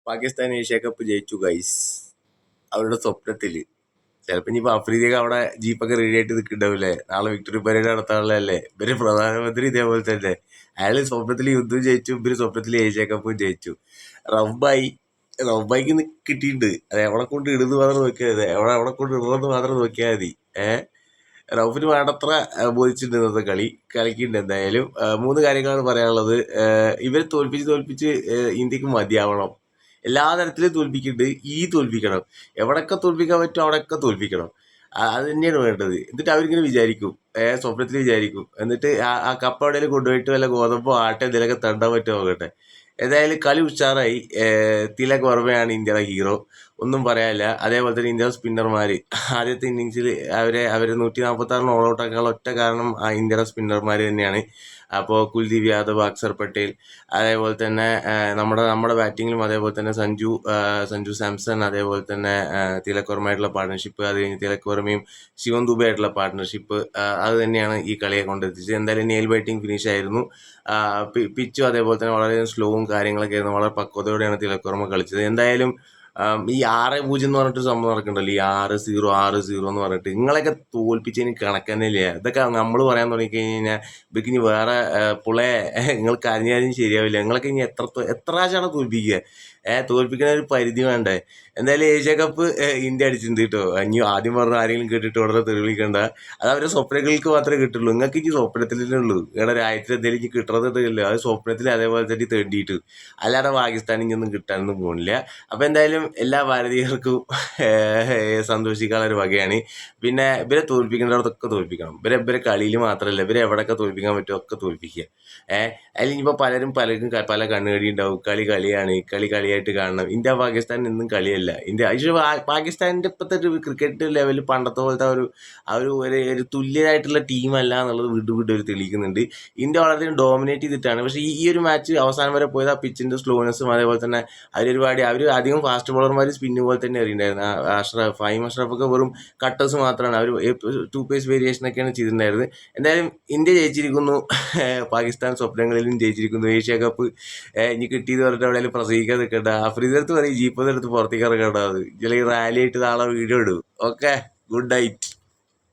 Pakistan Asia cup ജയിച്ചു guys. അവരുടെ സ്വപ്നത്തിൽ ചിലപ്പോൾ ഇനിയിപ്പോൾ അഫ്രീദിയൊക്കെ അവിടെ ജീപ്പൊക്കെ റെഡി ആയിട്ട് നിൽക്കുന്നുണ്ടാവില്ലേ, നാളെ വിക്ടറി പരേഡ് നടത്താനുള്ളതല്ലേ. ഇവര് പ്രധാനമന്ത്രി ഇതേപോലെ തന്നെ, അയാൾ സ്വപ്നത്തിൽ യുദ്ധം ജയിച്ചു, ഇവര് സ്വപ്നത്തിൽ ഏഷ്യ കപ്പും ജയിച്ചു. റബ്ബായി റബ്ബായിക്ക് കിട്ടിയിട്ടുണ്ട്. അത് എവിടെ കൊണ്ട് ഇടുന്നു മാത്രം നോക്കിയാൽ മതി, എവിടെ കൊണ്ട് ഇടണമെന്ന് മാത്രം നോക്കിയാൽ മതി. റൌഫിന് വേണ്ടത്ര ബോധിച്ചിട്ടുണ്ട് ഇന്നത്തെ കളിക്കുന്നുണ്ട്. എന്തായാലും മൂന്ന് കാര്യങ്ങളാണ് പറയാനുള്ളത്. ഇവരെ തോൽപ്പിച്ച് ഇന്ത്യക്ക് മതിയാവണം. എല്ലാ തരത്തിലും തോൽപ്പിക്കുന്നുണ്ട്, തോൽപ്പിക്കണം. എവിടെയൊക്കെ തോൽപ്പിക്കാൻ പറ്റും അവിടെയൊക്കെ തോൽപ്പിക്കണം. അത് തന്നെയാണ് വേണ്ടത്. എന്നിട്ട് അവരിങ്ങനെ വിചാരിക്കും, സ്വപ്നത്തിൽ വിചാരിക്കും, എന്നിട്ട് ആ കപ്പ് എവിടെയെങ്കിലും കൊണ്ടുപോയിട്ട് വല്ല ഗോതമ്പോ ആട്ടെ എന്തെങ്കിലുമൊക്കെ തണ്ടാൻ പറ്റുമോ നോക്കട്ടെ. ഏതായാലും കളി ഉഷാറായി. തിലക് വർമ്മയാണ് ഇന്ത്യയുടെ ഹീറോ, ഒന്നും പറയാനില്ല. അതേപോലെ തന്നെ ഇന്ത്യയുടെ സ്പിന്നർമാർ ആദ്യത്തെ ഇന്നിങ്സിൽ അവരെ 146 ഓൾ ഔട്ട് ആക്കാനുള്ള ഒറ്റ കാരണം ഇന്ത്യയുടെ സ്പിന്നർമാർ തന്നെയാണ്. അപ്പോൾ കുൽദീപ് യാദവ്, അക്സർ പട്ടേൽ, അതേപോലെ തന്നെ നമ്മുടെ ബാറ്റിങ്ങിലും അതേപോലെ തന്നെ സഞ്ജു സാംസൺ, അതേപോലെ തന്നെ തിലക് വർമ്മയായിട്ടുള്ള പാർട്ട്ണർഷിപ്പ്, അത് കഴിഞ്ഞ് തിലക് വർമ്മയും ശിവൻ ദുബെ ആയിട്ടുള്ള പാർട്ട്ണർഷിപ്പ്, അത് തന്നെയാണ് ഈ കളിയെ കൊണ്ടെത്തിച്ചത്. എന്തായാലും നെയിൽ ബൈറ്റിംഗ് ഫിനിഷ് ആയിരുന്നു. പിച്ചും അതേപോലെ തന്നെ വളരെ സ്ലോവും കാര്യങ്ങളൊക്കെ ആയിരുന്നു. വളരെ പക്വതയോടെയാണ് തിലക് വർമ്മ കളിച്ചത്. എന്തായാലും ഈ 6-0 എന്ന് പറഞ്ഞിട്ട് സംഭവം നടക്കണ്ടല്ലോ, ഈ 6-0 എന്ന് പറഞ്ഞിട്ട് നിങ്ങളെയൊക്കെ തോൽപ്പിച്ചതിന് കണക്ക് തന്നെ ഇല്ല. ഇതൊക്കെ നമ്മൾ പറയാൻ തുടങ്ങിക്കഴിഞ്ഞ് കഴിഞ്ഞാൽ ഇവർക്ക് ഇനി വേറെ പുളയെ നിങ്ങൾ കരഞ്ഞാലും ശരിയാവില്ല. നിങ്ങളൊക്കെ ഇനി എത്ര പ്രാവശ്യമാണ് തോൽപ്പിക്കുക? തോൽപ്പിക്കുന്ന ഒരു പരിധി വേണ്ടേ? എന്തായാലും ഏഷ്യ കപ്പ് ഇന്ത്യ അടിച്ചിട്ടുണ്ട് കേട്ടോ. ഇനി ആദ്യം പറഞ്ഞ ആരെങ്കിലും കേട്ടിട്ട് ഉടനെ തെളിവിക്കണ്ട. അത് അവരുടെ സ്വപ്നങ്ങൾക്ക് മാത്രമേ കിട്ടുള്ളൂ. നിങ്ങൾക്ക് ഇനി സ്വപ്നത്തിലേ ഉള്ളൂ. നിങ്ങളുടെ രാജ്യത്തിൽ എന്തെങ്കിലും ഇനി കിട്ടുന്നതല്ലോ അത് സ്വപ്നത്തിൽ അതേപോലെ തന്നെ തേണ്ടിയിട്ട്, അല്ലാതെ പാകിസ്ഥാനിൽ ഇനിയൊന്നും കിട്ടാനൊന്നും പോകുന്നില്ല. അപ്പോൾ എന്തായാലും എല്ലാ ഭാരതീയർക്കും സന്തോഷിക്കാനുള്ള ഒരു വകയാണ്. പിന്നെ ഇവരെ തോൽപ്പിക്കേണ്ടതൊക്കെ തോൽപ്പിക്കണം. ഇവരെ കളിയിൽ മാത്രമല്ല, ഇവരെ എവിടെയൊക്കെ തോൽപ്പിക്കാൻ പറ്റുമോ ഒക്കെ തോൽപ്പിക്കുക. അതിൽ ഇനിയിപ്പോൾ പലർക്കും പല കണ്ണുകടി ഉണ്ടാവും. കളിയാണ്, കളിയായിട്ട് കാണണം. ഇന്ത്യ പാകിസ്ഥാൻ എന്നും കളിയല്ല. പാകിസ്ഥാനിൻ്റെ ഇപ്പോഴത്തെ ഒരു ക്രിക്കറ്റ് ലെവലിൽ പണ്ടത്തെ പോലത്തെ ഒരു തുല്യരായിട്ടുള്ള ടീമല്ല എന്നുള്ളത് വീണ്ടും ഒരു തെളിയിക്കുന്നുണ്ട്. ഇന്ത്യ വളരെയധികം ഡോമിനേറ്റ് ചെയ്തിട്ടാണ്. പക്ഷേ ഈ ഒരു മാച്ച് അവസാനം വരെ പോയത് ആ പിച്ചിൻ്റെ സ്ലോനെസ്സും അതേപോലെ തന്നെ അവർ അധികം ഫാസ്റ്റ് ബോളർമാർ സ്പിന്ന് പോലെ തന്നെ അറിയുണ്ടായിരുന്നു. ഫൈം അഷ്റഫൊക്കെ വെറും കട്ടേഴ്സ് മാത്രമാണ്. അവർ 2 പേസ് വേരിയേഷനൊക്കെയാണ് ചെയ്തിട്ടുണ്ടായിരുന്നത്. എന്തായാലും ഇന്ത്യ ജയിച്ചിരിക്കുന്നു. പാകിസ്ഥാൻ സ്വപ്നങ്ങളിലും ജയിച്ചിരിക്കുന്നു. ഏഷ്യ കപ്പ് ഇനി കിട്ടിയെന്ന് പറഞ്ഞിട്ട് എവിടെയെങ്കിലും പ്രസംഗിക്കാൻ നിൽക്കണ്ട. അഫ്രീദത്ത് പറയും ജീപ്പൊന്നും എടുത്ത് പുറത്തേക്ക് ഇറങ്ങേണ്ടത്. ഇതിൽ റാലി ആയിട്ട് നാളെ വീഡിയോ ഇടും. Okay, good night.